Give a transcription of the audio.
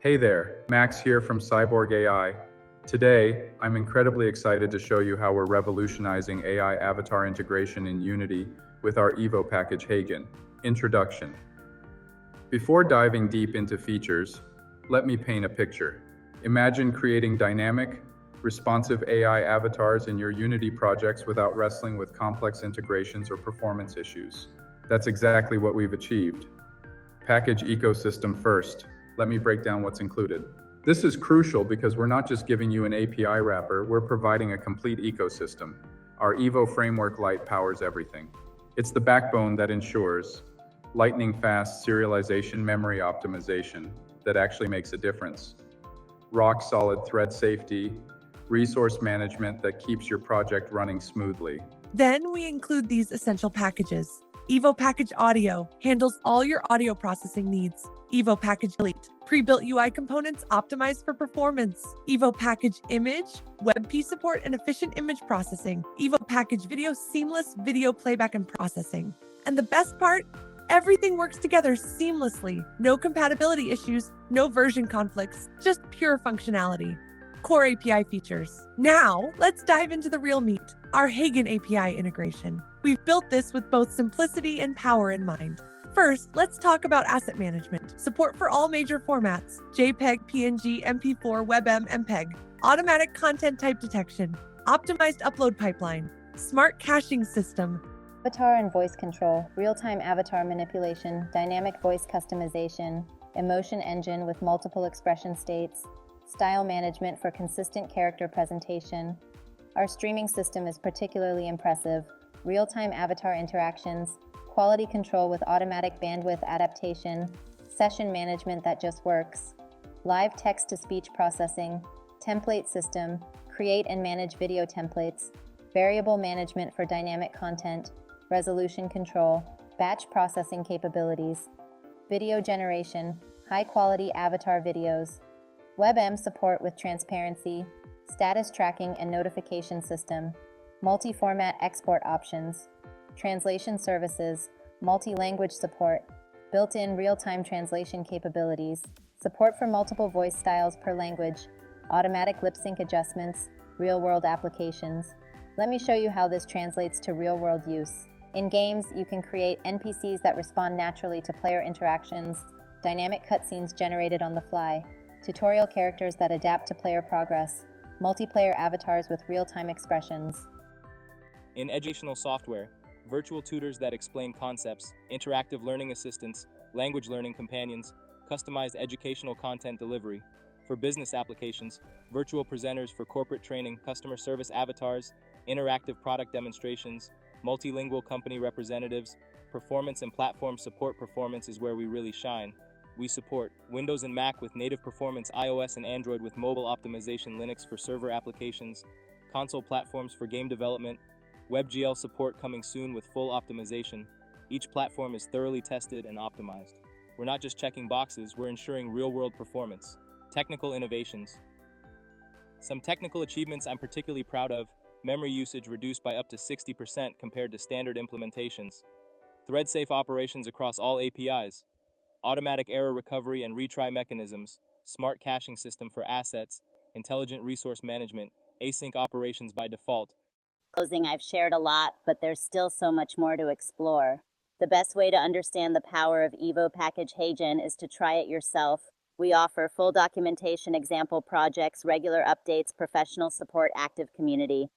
Hey there, Max here from CyborgAI. Today, I'm incredibly excited to show you how we're revolutionizing AI avatar integration in Unity with our Evo package Heygen. Introduction. Before diving deep into features, let me paint a picture. Imagine creating dynamic, responsive AI avatars in your Unity projects without wrestling with complex integrations or performance issues. That's exactly what we've achieved. Package ecosystem first. Let me break down what's included. This is crucial because we're not just giving you an API wrapper, we're providing a complete ecosystem. Our Evo Framework Light powers everything. It's the backbone that ensures lightning-fast serialization memory optimization that actually makes a difference. Rock-solid thread safety, resource management that keeps your project running smoothly. Then we include these essential packages. Evo Package Audio handles all your audio processing needs. Evo Package Light, pre-built UI components optimized for performance. Evo Package Image, WebP support and efficient image processing. Evo Package Video, seamless video playback and processing. And the best part? Everything works together seamlessly. No compatibility issues, no version conflicts, just pure functionality. Core API features. Now, let's dive into the real meat, our Heygen API integration. We've built this with both simplicity and power in mind. First, let's talk about asset management. Support for all major formats: JPEG, PNG, MP4, WebM, MPEG. Automatic content type detection. Optimized upload pipeline. Smart caching system. Avatar and voice control, real-time avatar manipulation, dynamic voice customization, emotion engine with multiple expression states, style management for consistent character presentation. Our streaming system is particularly impressive. Real-time avatar interactions, quality control with automatic bandwidth adaptation, session management that just works, live text-to-speech processing, template system, create and manage video templates, variable management for dynamic content, resolution control, batch processing capabilities, video generation, high-quality avatar videos, WebM support with transparency, status tracking and notification system, multi-format export options, translation services, multi-language support, built-in real-time translation capabilities, support for multiple voice styles per language, automatic lip-sync adjustments, real-world applications. Let me show you how this translates to real-world use. In games, you can create NPCs that respond naturally to player interactions, dynamic cutscenes generated on the fly, tutorial characters that adapt to player progress, multiplayer avatars with real-time expressions. In educational software, virtual tutors that explain concepts, interactive learning assistants, language learning companions, customized educational content delivery. For business applications, virtual presenters for corporate training, customer service avatars, interactive product demonstrations, multilingual company representatives, performance and platform support. Performance is where we really shine. We support Windows and Mac with native performance, iOS and Android with mobile optimization, Linux for server applications, console platforms for game development, WebGL support coming soon with full optimization. Each platform is thoroughly tested and optimized. We're not just checking boxes, we're ensuring real-world performance. Technical innovations. Some technical achievements I'm particularly proud of: memory usage reduced by up to 60% compared to standard implementations, thread-safe operations across all APIs, automatic error recovery and retry mechanisms, smart caching system for assets, intelligent resource management, async operations by default. Closing, I've shared a lot, but there's still so much more to explore. The best way to understand the power of Evo Package Heygen is to try it yourself. We offer full documentation, example projects, regular updates, professional support, active community.